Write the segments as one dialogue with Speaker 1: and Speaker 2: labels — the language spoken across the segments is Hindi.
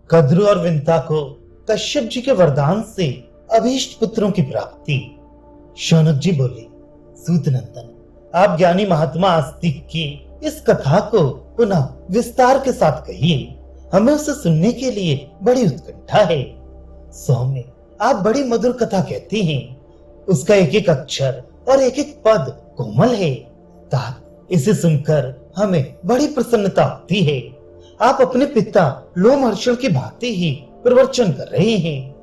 Speaker 1: कद्रु और विंता को कश्यप जी के वरदान से अभीष्ट पुत्रों की प्राप्ति। शौनक जी बोले, सूत नंदन, आप ज्ञानी महात्मा आस्तिक की इस कथा को पुनः विस्तार के साथ कहिए। हमें उसे सुनने के लिए बड़ी उत्कंठा है। सौम्य, आप बड़ी मधुर कथा कहती हैं। उसका एक एक अक्षर और एक एक पद कोमल है। तात इसे सुनकर हमें बड़ी प्रसन्नता होती है। आप अपने पिता लोमहर्षण की भांति ही प्रवचन कर रहे हैं।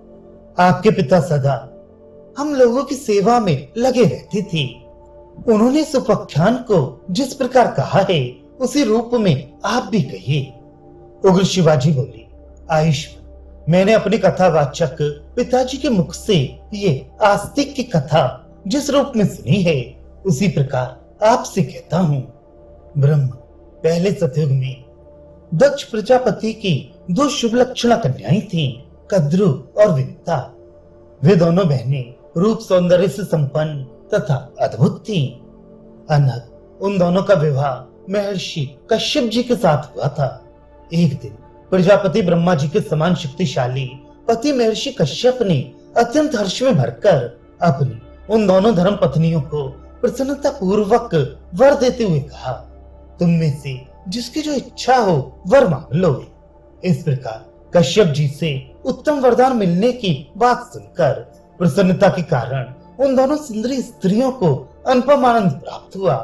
Speaker 1: आपके पिता सदा हम लोगों की सेवा में लगे रहते थे। उन्होंने इस उपाख्यान को जिस प्रकार कहा है उसी रूप में आप भी कहिए। उग्र शिवाजी बोले, आयुष्मान, मैंने अपनी कथावाचक पिताजी के मुख से ये आस्तिक की कथा जिस रूप में सुनी है उसी प्रकार आपसे कहता हूँ। ब्रह्म, पहले सतयुग में दक्ष प्रजापति की दो शुभ लक्षणा कन्याएं थीं, कद्रु और विंता। वे दोनों बहनें रूप सौंदर्य से संपन्न तथा अद्भुत थीं। अनग उन दोनों का विवाह महर्षि कश्यप जी के साथ हुआ था। एक दिन प्रजापति ब्रह्मा जी के समान शक्तिशाली पति महर्षि कश्यप ने अत्यंत हर्ष में भरकर अपनी उन दोनों धर्म पत्नियों को प्रसन्नता पूर्वक वर देते हुए कहा, तुम में से जिसकी जो इच्छा हो वर मांग लो। इस प्रकार कश्यप जी से उत्तम वरदान मिलने की बात सुनकर प्रसन्नता के कारण उन दोनों सुंदरी स्त्रियों को अनुपम आनंद प्राप्त हुआ।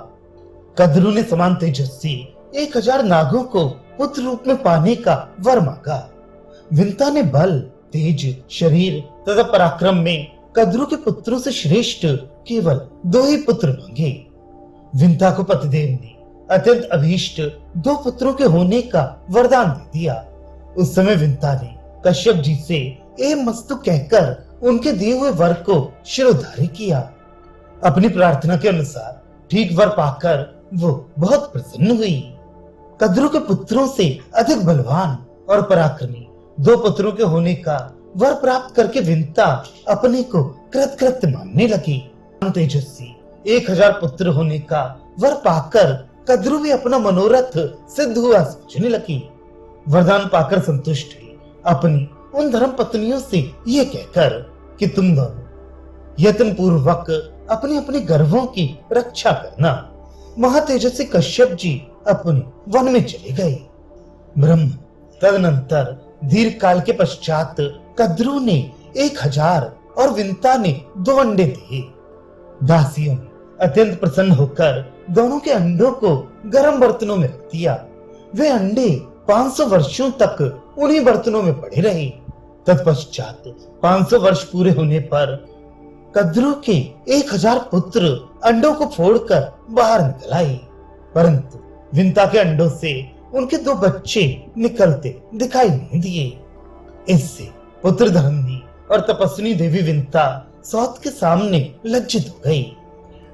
Speaker 1: कद्रु ने समान तेजस्वी 1000 नागों को पुत्र रूप में पाने का वर मांगा। विंता ने बल, तेज, शरीर तथा पराक्रम में कद्रु के पुत्रों से श्रेष्ठ केवल 2 ही पुत्र मांगे। विंता को पतिदेव ने अत्यंत अभीष्ट 2 पुत्रों के होने का वरदान दे दिया। उस समय विंता ने कश्यप जी से एवं मस्तु कहकर उनके दिए हुए वर को शिरोधार्य किया। अपनी प्रार्थना के अनुसार ठीक वर पाकर वो बहुत प्रसन्न हुई। कद्रु के पुत्रों से अधिक बलवान और पराक्रमी 2 पुत्रों के होने का वर प्राप्त करके विंता अपने को कृतकृत्य मानने लगी। तेजस्वी 1000 पुत्र होने का वर पाकर कद्रु भी अपना मनोरथ सिद्ध हुआ सोचने लगी। वरदान पाकर संतुष्ट हुई अपनी उन धर्म पत्नियों से ये कहकर कि तुम दोनों यत्न पूर्वक अपने अपने गर्भों की रक्षा करना। महातेजस्वी कश्यप जी अपने वन में चले गए। ब्रह्म, तदनंतर दीर्घ काल के पश्चात कद्रु ने 1000 और विंता ने 2 अंडे दिए। दासियों ने अत्यंत प्रसन्न होकर दोनों के अंडों को गर्म बर्तनों में रख दिया। वे अंडे 500 वर्षों तक उन्हीं बर्तनों में पड़े रहे। तत्पश्चात 500 वर्ष पूरे होने पर कद्रु के 1000 पुत्र अंडों को फोड़कर बाहर निकल आए, परंतु विंता के अंडों से उनके 2 बच्चे निकलते दिखाई नहीं दिए। इससे पुत्र धर्मनी और तपस्विनी देवी विंता सौत के सामने लज्जित हो गई।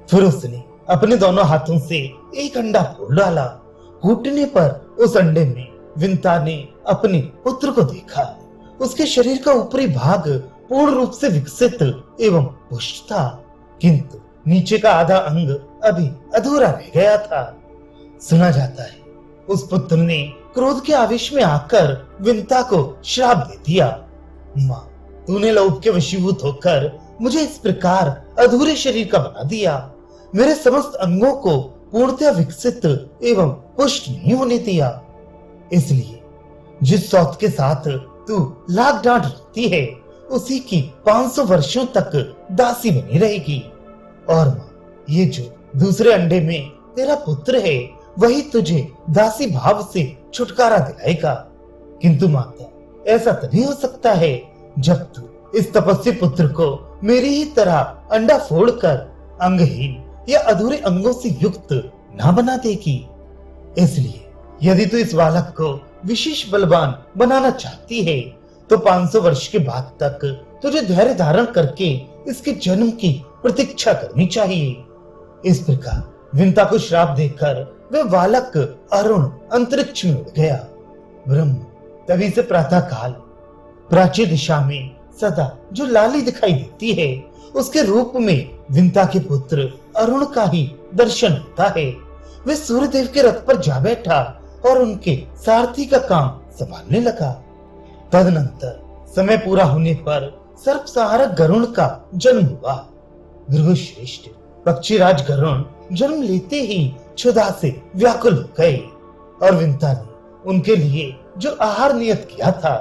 Speaker 1: फिर उसने अपने दोनों हाथों से एक अंडा फोड़ डाला। फूटने पर उस अंडे में विंता ने अपने पुत्र को देखा। उसके शरीर का ऊपरी भाग पूर्ण रूप से विकसित एवं पुष्ट था, किंतु नीचे का आधा अंग अभी अधूरा रह गया था। सुना जाता है उस पुत्र ने क्रोध के आवेश में आकर विंता को श्राप दे दिया, माँ, तूने लोभ के वशीभूत होकर मुझे इस प्रकार अधूरे शरीर का बना दिया। मेरे समस्त अंगों को पूर्णतः विकसित एवं पुष्ट नहीं होने दिया। इसलिए जिस सौत के साथ तू लाख डांट रखती है उसी की 500 वर्षों तक दासी बनी रहेगी। और माँ, ये जो दूसरे अंडे में तेरा पुत्र है वही तुझे दासी भाव से छुटकारा दिलाएगा। किंतु माता, ऐसा तभी हो सकता है जब तू इस तपस्वी पुत्र को मेरी ही तरह अंडा फोड़कर अंगहीन या अधूरे अंगों से युक्त ना बना देगी। इसलिए यदि तू इस बालक को विशेष बलवान बनाना चाहती है तो 500 वर्ष के बाद तक तुझे धैर्य धारण करके इसके जन्म की प्रतीक्षा करनी चाहिए। इस प्रकार विंता को श्राप देकर वह बालक अरुण अंतरिक्ष में उड़ गया। ब्रह्म, तभी से प्रातः काल प्राच्य दिशा में सदा जो लाली दिखाई देती है उसके रूप में विंता के पुत्र अरुण का ही दर्शन होता है। वे सूर्यदेव के रथ पर जा बैठा और उनके सारथी का काम संभालने लगा। तदनंतर समय पूरा होने पर सर्पसंहारक गरुड़ का जन्म हुआ। भृगुश्रेष्ठ पक्षीराज गरुड़ जन्म लेते ही क्षुधा से व्याकुल हो गए और विंता ने उनके लिए जो आहार नियत किया था,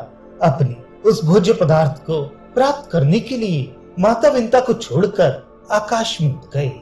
Speaker 1: अपने उस भोज्य पदार्थ को प्राप्त करने के लिए माता विंता को छोड़कर आकाश में उड़ गए।